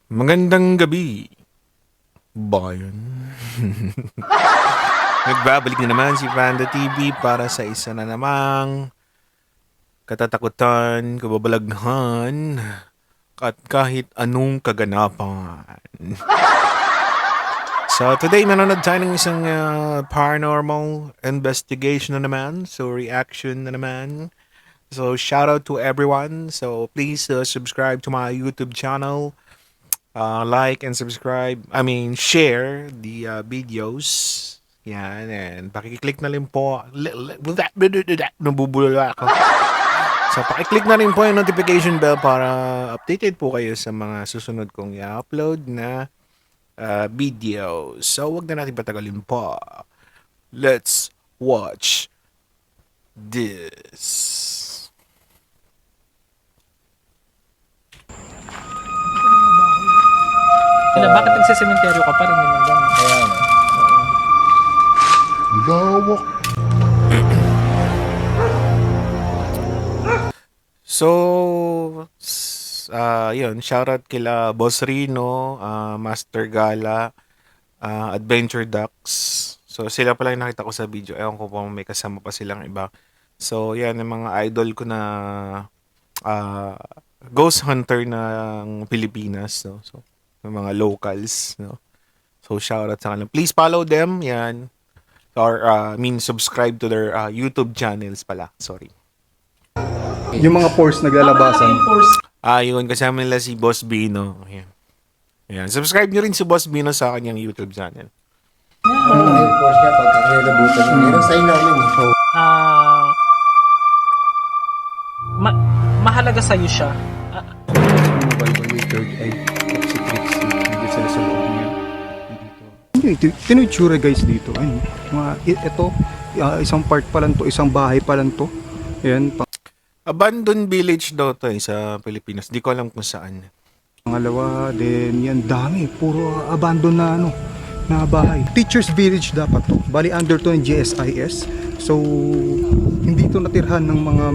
Magandang gabi, bayan. Nagbabalik na naman si Panda TV para sa isa na namang katatakutan, kababalaghan, at kahit anong kaganapan. So today manonood tayo ng isang paranormal investigation na naman. So reaction na naman. So shout out to everyone. So please subscribe to my YouTube channel. Like and subscribe. Share the videos. Yan, and pakiclick na rin po. Nabubulala ako. So, pakiclick na rin po yung notification bell para updated po kayo sa mga susunod kong i-upload na videos. So, wag na natin patagalin po. Let's watch this. Bakit nagsisementeryo ka pa rin yung gano'n? Ayan. Lawak. So, yun, shoutout kila Boss Rino, Master Gala, Adventure Ducks. So, sila pala yung nakita ko sa video. Ewan ko kung may kasama pa silang iba. So, yan, yung mga idol ko na ghost hunter ng Pilipinas. No? So, yung mga locals. No? So, shoutout sa kanila. Please follow them. Yan. Or, subscribe to their YouTube channels pala. Sorry. Yung mga pores naglalabasan. Yun, kasama nila si Boss Bino. Ayan. Ayan. Subscribe nyo rin si Boss Bino sa kanyang YouTube channel. Yung course niya, pagka kinalabutan niya. Meron sign namin eh. Mahalaga sa'yo siya. Mobile ko yung third eye. Si Trixie. Hindi sila sa loob niya. Dito. Ito yung tsura guys dito. Ayun. Ito, isang part pa lang to. Isang bahay pa lang to. Ayan. Abandoned village daw to sa Pilipinas. Di ko alam kung saan. Pangalawa, then yan dami. Puro abandon na na bahay. Teachers village dapat to. Bali under to ng GSIS. So, hindi to natirhan ng mga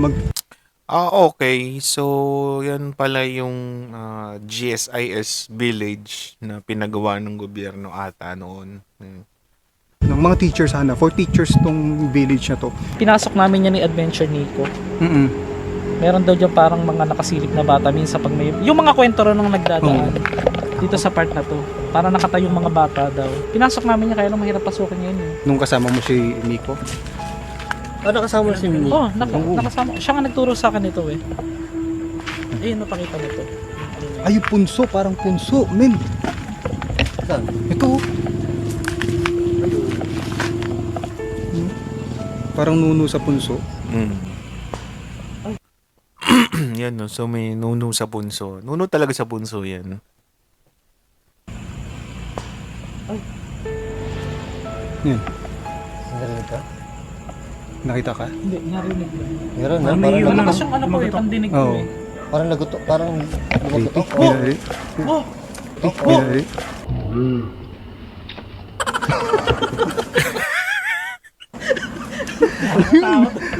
Okay. So, yan pala yung GSIS village na pinagawa ng gobyerno ata noon. ng mga teachers sana. For teachers tong village na to. Pinasok namin yan ni Adventure Nico. Meron daw dyan parang mga nakasilip na bata. Minsan pag may... Yung mga kwento rin nung nagdadaan. Dito sa part na to. Para nakatayong mga bata daw. Pinasok namin niya kaya lang mahirap pasukin yun. Nung kasama mo si Nico. Nakasama si Mimi. Nakasama. Siya nga nagturo sa akin ito eh. Ayun, napakita mo to. Ay, punso. Parang punso. Men. Saan? Ito. Parang nuno sa punso. Yan, no? So may nuno sa punso. Nuno talaga sa punso yan. Yan. Narinig ka? Nakita ka? Hindi, narinig ko. Meron na. Parang Parang malakas yung ano ko eh, pandinig ko Oo. eh. Parang nagutok. Parang nagutok. Binari. Oh! Binari.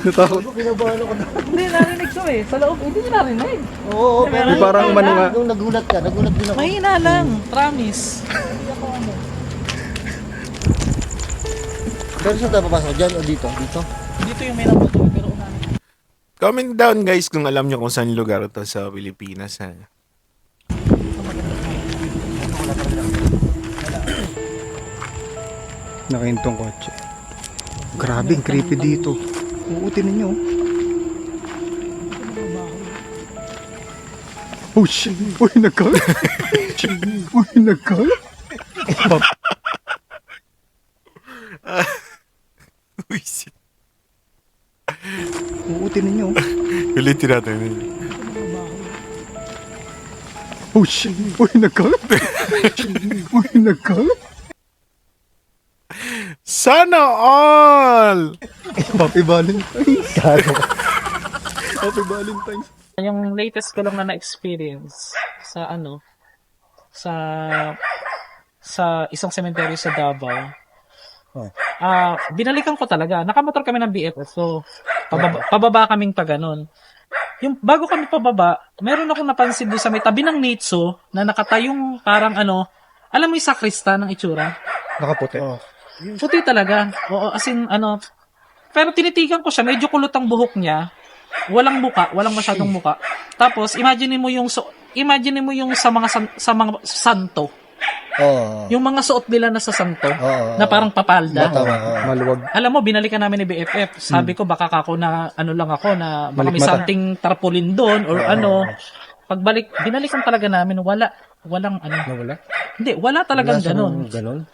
Natakot. Hindi, narinig ko eh. Sa loob, hindi niya narinig. Oo, pero Parang umano nga. nung nagulat ka, nagulat din ako. Mahina lang, promise. Pero saan tayo papasok? Diyan o dito? Dito? Dito yung may nabuto, pero unahin. Comment down guys kung alam nyo kung saan lugar to sa Pilipinas. Ha? Nakahintong kotse. Grabe, ang creepy dito. Uutin ninyo. Oh shit! Uy, nagkalat! Uy, nagkalat! Uy, shit. Uutin ninyo. Ulitin natin. Oh shit! Uy, nagkalat! Uy, nagkalat! Sana all! Happy Valentine's! Happy Valentine's! Yung latest ko lang na na-experience sa sa isang cemetery sa Davao. Binalikan ko talaga. Nakamotor kami ng BFF. So, pababa kaming pa ganun. yung bago kami pababa, meron akong napansin doon sa may tabi ng Nitso na nakatayong parang alam mo yung sakrista ng itsura? Nakaputi. Puti talaga. Oo, as in, pero tinitigan ko siya, medyo kulot ang buhok niya. Walang muka, walang masyadong muka. Tapos, imagine mo yung sa mga santo. Oo. Yung mga suot nila na sa santo, Oo. na parang papalda. Tama, oo. Maluwag. Alam mo, binalikan namin ni BFF. Sabi ko, baka kako na, lang ako, na baka may Malikmata. something tarpaulin doon, or Pagbalik, binalikan talaga namin, walang Nawala? Hindi, wala talagang ganun. Ganon?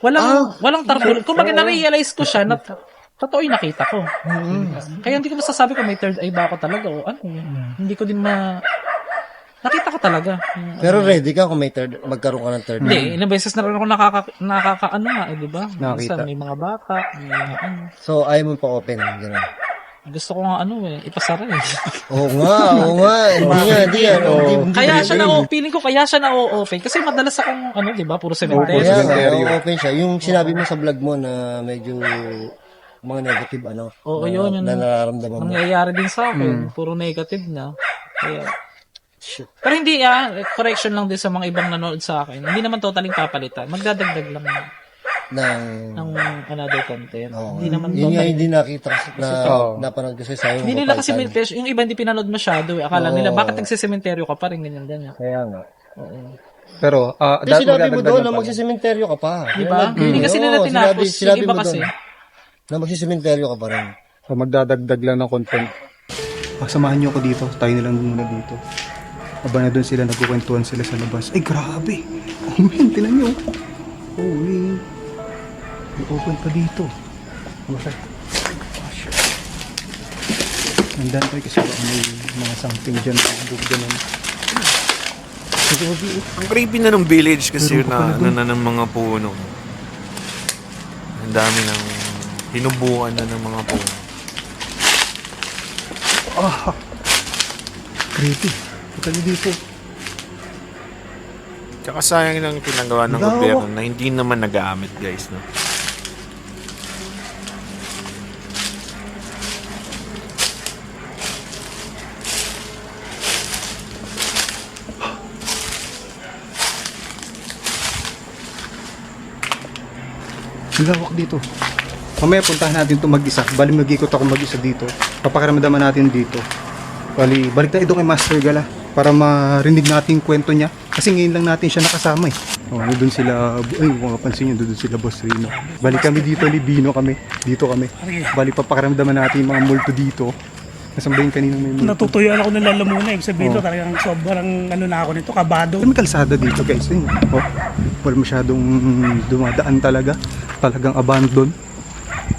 Walang tarpaulin. Kung na-realize ko siya, na totoo yung nakita ko. Kaya hindi ko masasabi kung may third eye ba ako talaga o ano. Hindi ko din nakita ko talaga. Pero ready ka kung magkaroon ka ng third eye? Hindi, ilang beses na rin ako nakakaano nga, di ba? Nakakita. Minsan may mga baka, may mga So, ayaw mo pa open. Ganon. Gusto ko nga ipasara eh. Oo nga. Hindi yan. Kaya siya feeling ko kaya siya na-open. Kasi madalas akong, di ba, puro cemetery. Kaya Cemetery. open siya. Yung sinabi mo sa vlog mo na medyo mga negative Oo, yun. na nararamdaman mo. Nangyayari din sa akin. Puro negative na. Kaya, pero hindi correction lang din sa mga ibang nanood sa akin. Hindi naman totaling papalitan. Magdadagdag lang ng another content. Hindi naman Yun nga total. hindi nakita na napanood kasi sa'yo. Hindi nila kasi yung iba hindi pinanood masyado. Akala nila, bakit nagsisementeryo ka pa rin, ganyan. Kaya nga. Pero, Kasi sinabi mo doon na magsisimula. magsisementeryo ka pa. Di ba? Hindi kasi nila tinapos. Sinabi Yung iba mo kasi. doon na magsisementeryo ka pa rin. Magdadagdag lang ng content. Samahan niyo ako dito. Tayo nilang muna dito. Aba na doon sila, nagkukwentuhan sila sa labas. Ay, grabe! Oh man, tinan niyo. Holy. May open pa dito. Okay. Nandan tayo kasi baka may mga something dyan. Ganun. Ang creepy na ng village kasi na ng mga puno. Ang dami ng hinubukan na ng mga puno. Creepy. Tayo dito. Tsaka sayang lang pinagawa ng gobyerno na hindi naman nagamit, guys, no? Lawak dito. Mamaya puntahan natin ito mag-isa. Bali mag-ikot ako mag-isa dito. Papakiramdaman natin dito. Bali, balik tayo doon kay Master Gala para marinig natin yung kwento niya. Kasi ngayon lang natin siya nakasama eh. Doon sila, kung mapansin nyo, doon sila Boss Rino. Bali kami dito, Libino kami. Dito kami. Bali, papakiramdaman natin yung mga multo dito. Nasaan ba yung kaninang may multo? Natutuyuan ako ng lalamuna. Ibig sabihin ko talagang sobrang na ako nito, kabado. May kalsada dito guys. Ayun. Wala masyadong dumadaan talaga. Talagang abandon.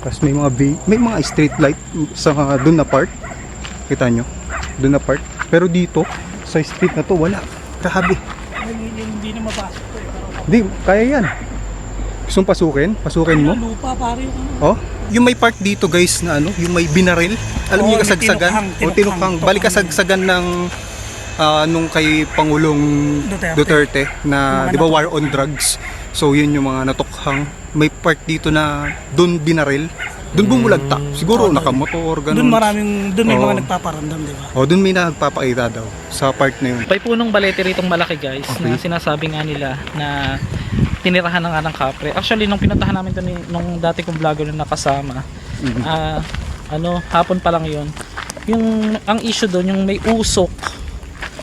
Tapos may mga street light sa doon na part. Kita nyo? Doon na part. Pero dito, sa street na to, wala. Grabe. Hindi na mapasok ko. Hindi, kaya yan. Gusto mong pasukin? Pasukin mo? Lupa, pare yung Yung may part dito guys na yung may binaril. Alam niyo yung may kasagsagan? tinukhang. Balik kasagsagan ng nung kay Pangulong Duterte na, di ba, war on drugs. So yun yung mga natukhang. May part dito na doon binaril. Doon bumulagta. Siguro nakamotor, ganun. doon may mga nagpaparamdam, di ba? Doon may nagpapakita daw sa part na yun. May punong balete ritong malaki guys na sinasabi nga nila na tinirahan na nga ng kapre. Actually, nung pinuntahan namin ito nung dati kong vlogger na nakasama, hapon pa lang yun. Ang issue doon, yung may usok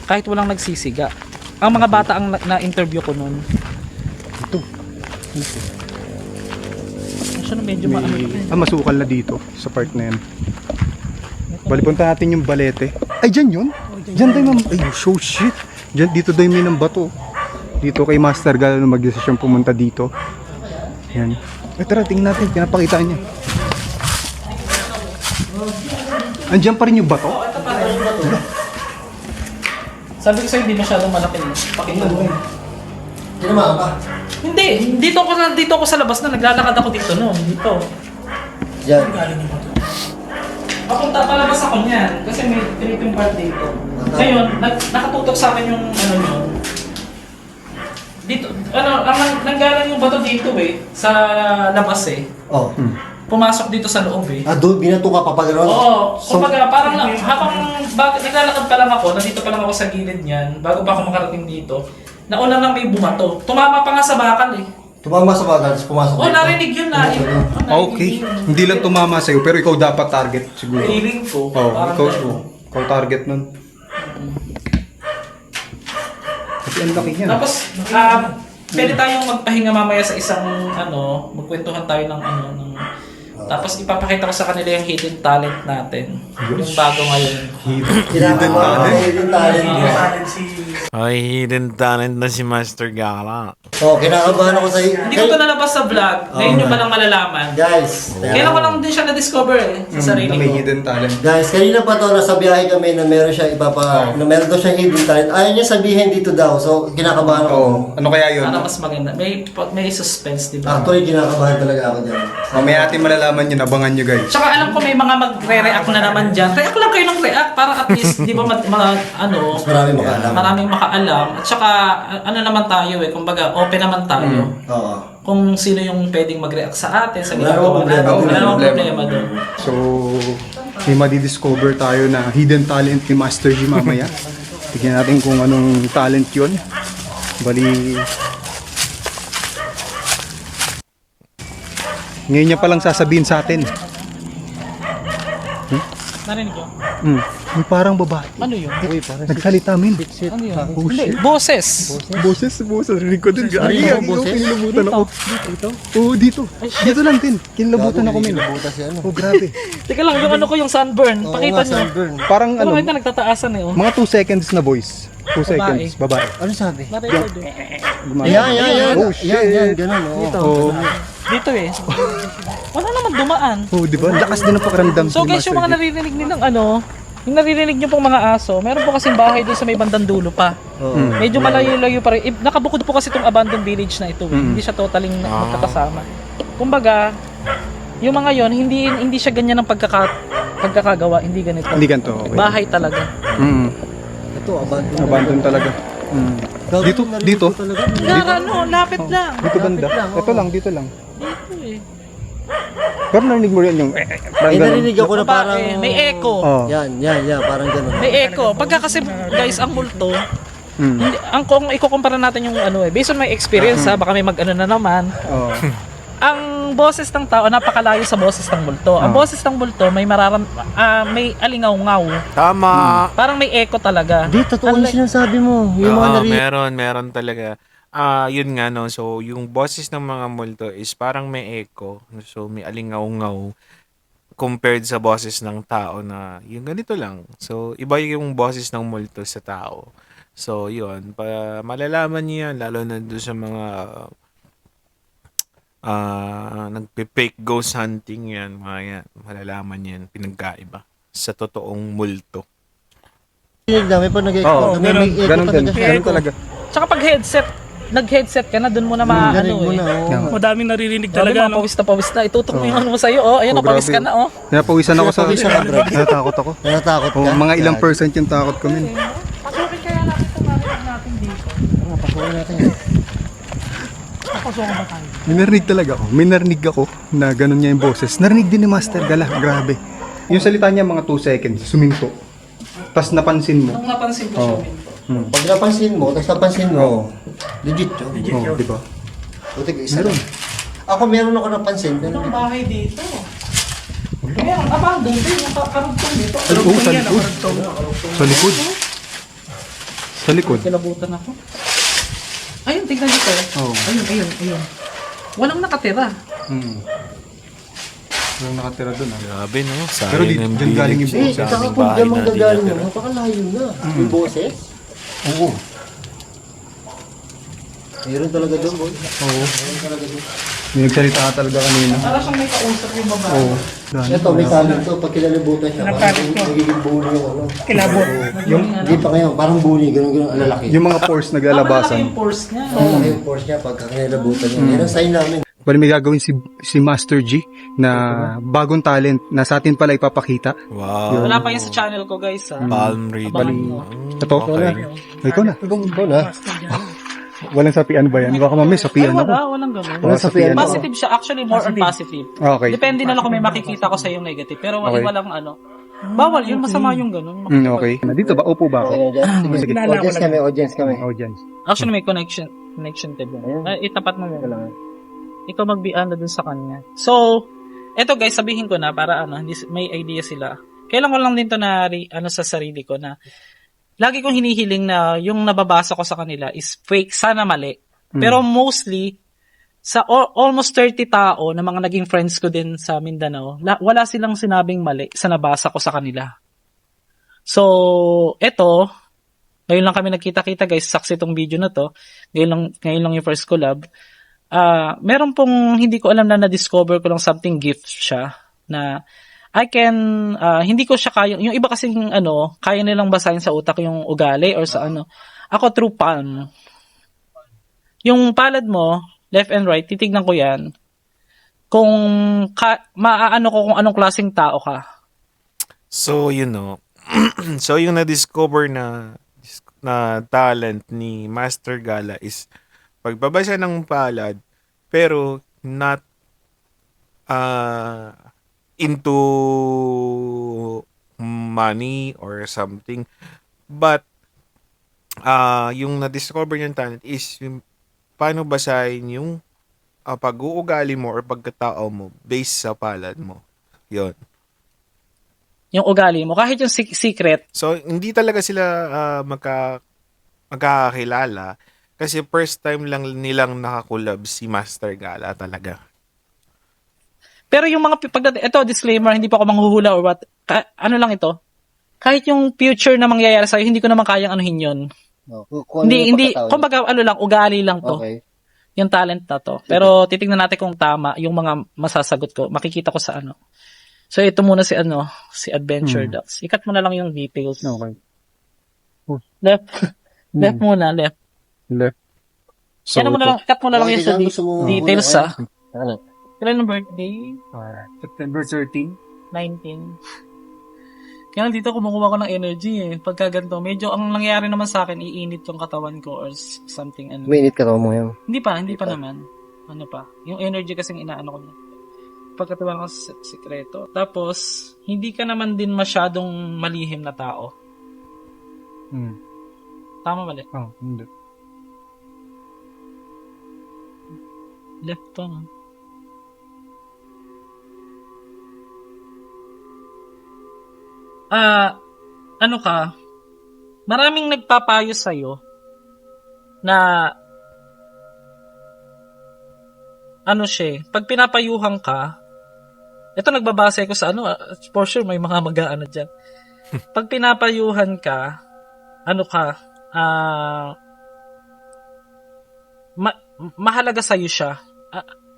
kahit walang nagsisiga. Ang mga bata ang na-interview ko noon. Ito. Actually, medyo Masukal na dito sa part na yan. Balipunta natin yung balete. Ay, dyan yun? Dyan tayo ay, so shit. Dyan, dito daw yung minang bato. Dito kay Master Gala na mag-desisyon pumunta dito. Yan. Tara, tingnan natin. Pinapakita niya. Andiyan pa rin yung bato? Sabi ko sa'yo, hindi masyadong malaki. Pakita mo. Tinamaan ka? Hindi, dito ako sa labas na naglalakad ako dito noon, dito. Yan. Papunta palabas ako niyan kasi may creeping part dito. Ngayon, nakatutok sa akin yung yun. Dito, nanggaling yung bato dito sa labas eh. pumasok dito sa loob eh. Doon, binato ka pa pa gano'n? Oo, So, kumbaga parang naglalakad pa lang ako, nandito pa lang ako sa gilid niyan, bago pa ako makarating dito, nauna na may bumato. Tumama pa nga sa bakal eh. tumama sa bagal, tapos pumasok Oh, narinig yun na. Okay. Hindi lang tumama sa'yo, pero ikaw dapat target siguro. Feeling ko, Oo, parang ikaw, gano'n. ikaw target nun. Kasi ang laki niya. Tapos, pwede tayong magpahinga mamaya sa isang, magkwentuhan tayo ng tapos ipapakita ko sa kanila yung hidden talent natin. Yung bago ngayon. Hidden talent. Hidden talent. Ay, hidden talent na si Master Gala. Kinakabahan ako sa'yo. Hindi ko ito nalabas sa vlog. Ngayon nyo ba lang malalaman? Guys, Kailan ko lang din siya na-discover sa sarili Na may ko. hidden talent. guys, kanina pa to, nasa biyahe kami na meron siya na meron daw siya hidden talent. Ayaw niya sabihin dito daw, so kinakabahan ako. Oo. Ano kaya yun? Para mas maganda. May suspense, di ba? Actually, kinakabahan talaga ako dyan. Mamaya natin malalaman yun, abangan nyo guys. Tsaka alam ko may mga magre-react na naman dyan. React lang kayo ng react para at least, di ba, Mas marami makaalam. maraming makaalam. At saka, ano naman tayo kumbaga, open naman tayo. Oo. Kung sino yung pwedeng mag-react sa atin, sa Wala ginagawa namang natin. problema. Wala namang Problema. problema doon. So, may madidiscover tayo na hidden talent ni Master G mamaya. Tignan natin kung anong talent yun. Bali, ngayon niya palang sasabihin sa atin. Narinig yun? May parang babae. Ano yun? Nagsalita min. Ano yun? Oh, Hindi, shit. boses. Boses. Rinig ko din. Ay, boses? Kinilabutan ako. Oo, dito. Dito lang din. Kinilabutan ako min. Kinilabutan si ano. Oh, grabe. Teka lang, yung ano ko yung sunburn. Pakita nyo. Parang Ano ano, kita nagtataasan mga 2 seconds na voice. 2 seconds, babae. Ano sabi? Narinig eh. Yan. Oh, shit. Yan, ganun. Oo. Oh, Dito eh. Wala naman dumaan. oh, di ba? Lakas din ang pakiramdam. So ni guys, yung Master mga G. naririnig nilang yung naririnig nyo pong mga aso, meron po kasing bahay doon sa may bandang dulo pa. Medyo malayo-layo pa rin. Nakabukod po kasi itong abandoned village na ito. Hindi siya totaling magkakasama. Kumbaga, yung mga yon hindi siya ganyan ang pagkakagawa, hindi ganito. Hindi ganito. Okay. Bahay talaga. Ito, abandon. Abandon talaga. Dito. Lapit lang. Dito banda. Ito lang, dito lang. Dito eh. Pero narinig mo rin yung parang ganun. Narinig ako na parang... Babae, may echo. Oh. Yan, parang ganun. May echo. Pagka kasi guys, ang multo, hindi, kung ikukumpara natin yung based on my experience baka may na naman. Oh. Ang boses ng tao napakalayo sa boses ng multo. Ang boses ng multo may may alingaw-ngaw. Tama. Parang may echo talaga. Di, totoo yung sinasabi mo. Yung mga narinig. Meron talaga. Yun nga no. So, yung boses ng mga multo is parang may echo. So, may alingaw-ngaw compared sa boses ng tao na yung ganito lang. So, iba yung boses ng multo sa tao. So, yun. Malalaman niyo yan, lalo na doon sa mga nagpe-fake ghost hunting yan. Mga yan. Malalaman yan. Pinagkaiba sa totoong multo. Dami pa nag-echo. Oo, May echo ganun din. talaga siya. Ganun talaga. Tsaka pag nag-headset ka na, dun mo na Narinig mo na, oo. Madaming naririnig Grabe, talaga, mga pawis na. Itutok mo yung mo sa'yo. Ayun, Oh, napawis ka grabe. na, Napawisan ako sa... Napawisan ka, bro. Natakot ako. Natatakot ka? Oh, mga ilang percent yung takot ko min. Pasukin kaya natin itong marinig natin dito. Pasukin natin. Papasukan ba tayo? May narinig ako na ganun niya yung boses. Narinig din ni Master Gala. Grabe. Yung salita niya mga 2 seconds, suminto. Tapos napansin mo. Nung napansin ko siya, Pag napansin mo, legit yun. Oh, di ba? Buti isa lang. Ako meron ako napansin. Anong bahay dito? Meron, abandon din. Yung karugtong dito. Oh, sa likod. Sa likod. Sa likod. Kilabutan ako. Ayun, tingnan dito. Oh. Ayun. Walang nakatira. Yung nakatira doon. Grabe no. Pero dyan galing yung Eh, boses. saka kung diyan manggagaling mo, napakalayo na. Yung boses. Oo. Meron talaga doon, boy. Oo. May nagsalita talaga kanina. Para siyang may kausap yung babae. Oo. Ito, may talent to. Pag kinalibutan siya, parang nagiging bully yung ano. Kilabot. Hindi pa ngayon, parang bully, ganun ang lalaki. Yung mga pores Malaki naglalabasan. yung force niya. Malaki yung force niya pagka kinalibutan niya. Yan ang sign namin. Bali may gagawin si Master G na bagong talent na sa atin pala ipapakita. Wow. Wala pa yun sa channel ko, guys. Palm reading. Abangan mo. Ito? Okay. Ikaw na. Ikaw na. Walang sapian ba yan? Baka mamaya Ay, sapian ako. walang ganun. Walang sapian ako. Positive siya. Actually, more on positive. Okay. Depende na lang kung may makikita ko sa yung negative. Pero Okay. walang ano. Bawal yun, masama yung ganun. Okay. Dito ba? Upo ba ako? Sige, Kilala ko lang. audience kami. Audience. Actually, may connection tape yan. Itapat mo yun. Ikaw ano dun sa kanya. So, eto guys, sabihin ko na para may idea sila. Kailan ko lang din to na sa sarili ko na lagi kong hinihiling na yung nababasa ko sa kanila is fake, sana mali. Pero mostly, sa almost 30 tao na mga naging friends ko din sa Mindanao, wala silang sinabing mali sa nabasa ko sa kanila. So, eto, ngayon lang kami nagkita-kita guys, saksi tong video na to. Ngayon lang yung first collab. Meron pong hindi ko alam na na-discover ko lang something gift siya na I can, hindi ko siya kaya, yung iba kasing kaya nilang basahin sa utak yung ugali or sa Ako true palm. Yung palad mo, left and right, titignan ko yan. Kung maaano ko kung anong klaseng tao ka. So, so yung na-discover na talent ni Master Gala is pagbabasa ng palad pero not into money or something, but yung na-discover yung talent is yung paano basahin yung pag-uugali mo or pagkatao mo based sa palad mo. Yun. Yung ugali mo, kahit yung secret, So, hindi talaga sila magkakakilala kasi first time lang nilang nakakulab si Master Gala talaga. pero yung mga ito disclaimer, hindi pa ako manghuhula or what. Ano lang ito? Kahit yung future na mangyayari sa'yo, hindi ko naman kayang anuhin yun. Hindi, kumbaga lang, ugali lang to. Okay. Yung talent na to. Pero titingnan natin kung tama yung mga masasagot ko. Makikita ko sa So ito muna si Adventure Ducks. Ikat mo na lang yung details. Okay. Left. Left muna, left. Left. So, Yan mo na lang, cut mo na lang yung sa details Ano? Kailan ang birthday? September 13. 19. Kaya dito kumukuha ko ng energy Pagka ganito, medyo ang nangyayari naman sa akin, iinit yung katawan ko or something. Minute ka mo yan. Hindi pa naman. Ano pa? Yung energy kasing inaano ko na. Pagkatawa ko sa sekreto. Tapos, hindi ka naman din masyadong malihim na tao. Tama mali? Hindi. Left to. Ano ka? Maraming nagpapayo sa'yo na pag pinapayuhan ka, ito nagbabase ko sa for sure may mga mag-aano dyan. Pag pinapayuhan ka, mahalaga sa'yo siya.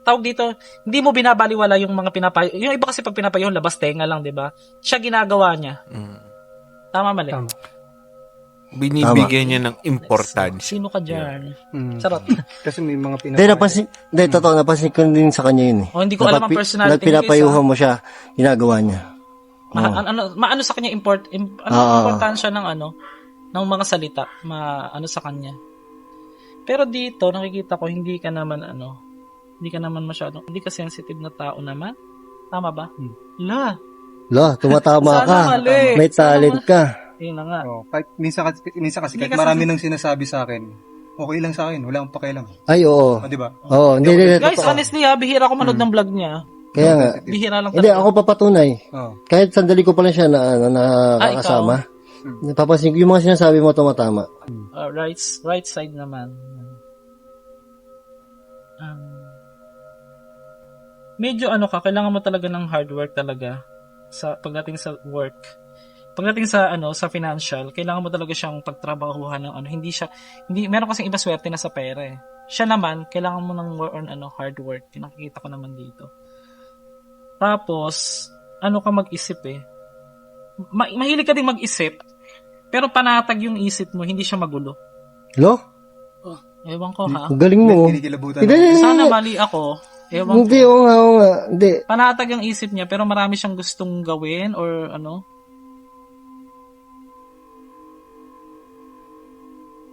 Tawag dito, hindi mo binabaliwala yung mga pinapayo. Yung iba kasi pag pinapayuhan, labas tenga lang, di ba? Siya ginagawa niya. Tama mali? Tama. Binibigyan niya ng importansya. Sino ka dyan? Sarot. Kasi may mga napansin ko din sa kanya yun Hindi ko alam ang personality. Nagpinapayuhan mo siya, ginagawa niya. Maano sa kanya importansya ng ng mga salita, sa kanya. Pero dito nakikita ko hindi ka naman masyadong, hindi ka sensitive na tao naman. Tama ba? Tumatama ka. Sana mali. May talent ka. Yun na nga. kahit minsan kasi Hindi kahit marami nang sinasabi sa akin, okay lang sa akin, wala akong pakialam. Ay, oo. Di ba? Oo, hindi. Guys, honestly bihira ako manood ng vlog niya. Kaya nga. Bihira lang Hindi, ako papatunay. Oo. Kahit sandali ko pa lang siya nakakasama. Napapansin ko yung mga sinasabi mo tumatama. Right side naman. Medyo kailangan mo talaga ng hard work talaga sa pagdating sa work. Pagdating sa sa financial, kailangan mo talaga siyang pagtrabahuhan ng hindi meron kasing iba swerte na sa pera Siya naman, kailangan mo ng more on hard work. Nakikita ko naman dito. Tapos, ka mag-isip mahilig ka din mag-isip, pero panatag yung isip mo, hindi siya magulo. Lo? Ewan ko ha. Ang galing mo. Kinikilabutan Sana mali ako. Ewan Hindi, ko. oo nga. Hindi. Panatag ang isip niya, pero marami siyang gustong gawin or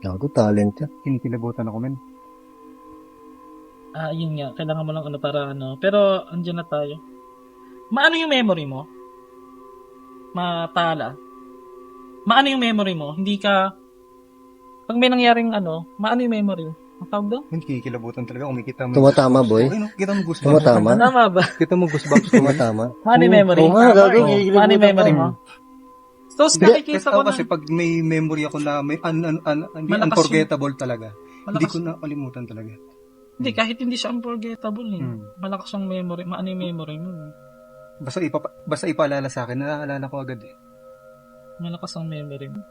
Gago, talent yan. Kinikilabutan ako, men. Yun nga. Kailangan mo lang ano para ano. Pero, andyan na tayo. Maano yung memory mo? Matala. Maano yung memory mo? Hindi ka... Pag may nangyaring ano, maano yung memory mo? Ang tawag doon? Men, kinikilabutan talaga. Kumikita mo. Tumatama, boy. Okay, no? Kita mo goosebumps. Tumatama. Tama ba? Kita mo goosebumps ko, men. Tumatama. Maano yung memory? Oo nga, gago. Oo. Maano yung memory mo? So, Kasi nakikita ko na. kasi pag may memory ako na may hindi Malakas unforgettable talaga. Hindi Malakas. ko nakalimutan talaga. Hindi, kahit hindi siya unforgettable eh. Hmm. Malakas ang memory. Maano yung memory mo? Basta ipaalala sa akin, naalala ko agad eh. Malakas ang memory mo.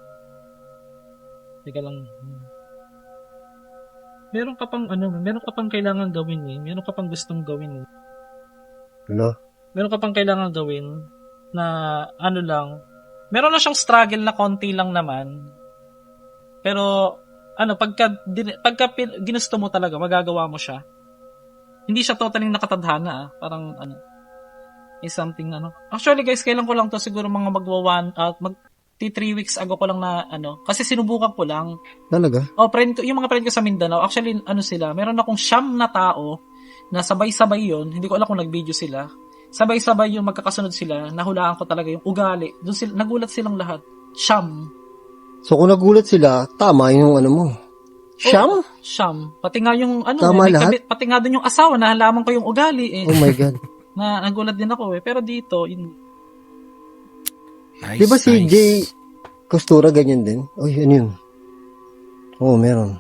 Teka lang. Meron ka pang ano, meron ka pang kailangan gawin eh. Meron ka pang gustong gawin eh. Ano? Meron ka pang kailangan gawin na ano lang. Meron na siyang struggle na konti lang naman. Pero ano, pagka ginusto mo talaga, magagawa mo siya. Hindi siya totally nakatadhana ah. Parang ano, is something ano. Actually guys, kailan ko lang to siguro mga mag 3 weeks ago ko lang na ano, kasi sinubukan ko lang. Talaga? Oh, yung mga friend ko sa Mindanao, actually ano sila, meron akong 9 na tao na sabay-sabay yon, hindi ko alam kung nag-video sila. Sabay-sabay yung magkakasunod sila, nahulaan ko talaga yung ugali. Doon sila, nagulat silang lahat. 9. So kung nagulat sila, tama yung ano mo. Siyam? Siyam. Pati nga yung ano, Tama may lahat? pati nga doon yung asawa, nahalaman ko yung ugali eh. Oh my God. Na nagulat din ako eh. Pero dito, Nice, Di ba si nice. Jay Costura ganyan din? Uy, ano yun? Oo, meron.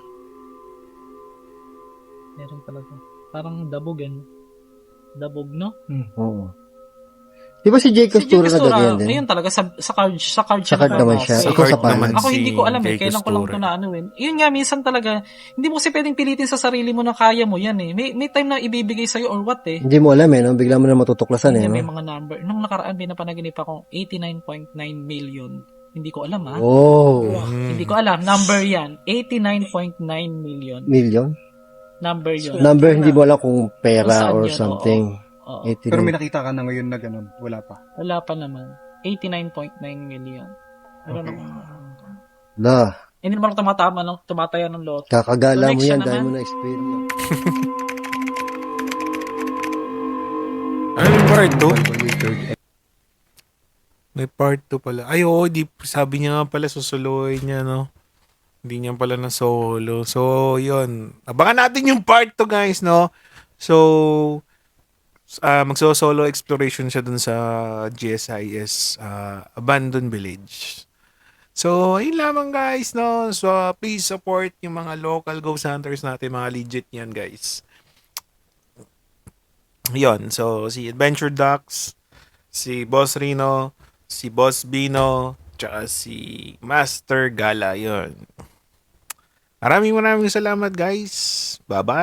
meron talaga. Parang dabog yan. Dabog, no? Oo. Di ba si Jay Costura na ganyan din? Ayun talaga, sa card Sa card naman siya. Sa Ikaw card sa paano? naman Ako hindi ko alam si eh, Jay kailan ko lang Costura. ito na ano eh. Yun nga, minsan talaga, hindi mo kasi pwedeng pilitin sa sarili mo na kaya mo yan eh. May time na ibibigay sa'yo or what eh. Hindi mo alam eh, no? Bigla mo na matutuklasan eh, Yun nga, may no? mga number. Nung nakaraan, pinapanaginip ako 89.9 million. Hindi ko alam ha. Oh, Hindi ko alam. Number yan. 89.9 million. million? Number yun. Number, hindi mo alam kung Kung pera saan or yun, something. Oo. 89. Pero may nakita ka na ngayon na ganun. Wala pa. Wala pa naman. 89.9 million. Meron akong... La, Hindi naman ako tumataya ng lot. kakagala mo Connection yan dahil naman. mo na experience. Ano yung part 2? Yung third May part 2 pala. Ay, oo, sabi niya nga pala susuluhin niya, no? Hindi niya pala na solo. So, yun. Abangan natin yung part 2, guys, no? So, magso-solo exploration siya dun sa GSIS Abandoned Village. So, ayun lamang, guys, no? So, please support yung mga local ghost hunters natin, mga legit yan, guys. Yun. So, si Adventure Ducks, si Boss Rino, si Boss Bino, tsaka si Master Gala, yun. Maraming salamat, guys. Bye-bye!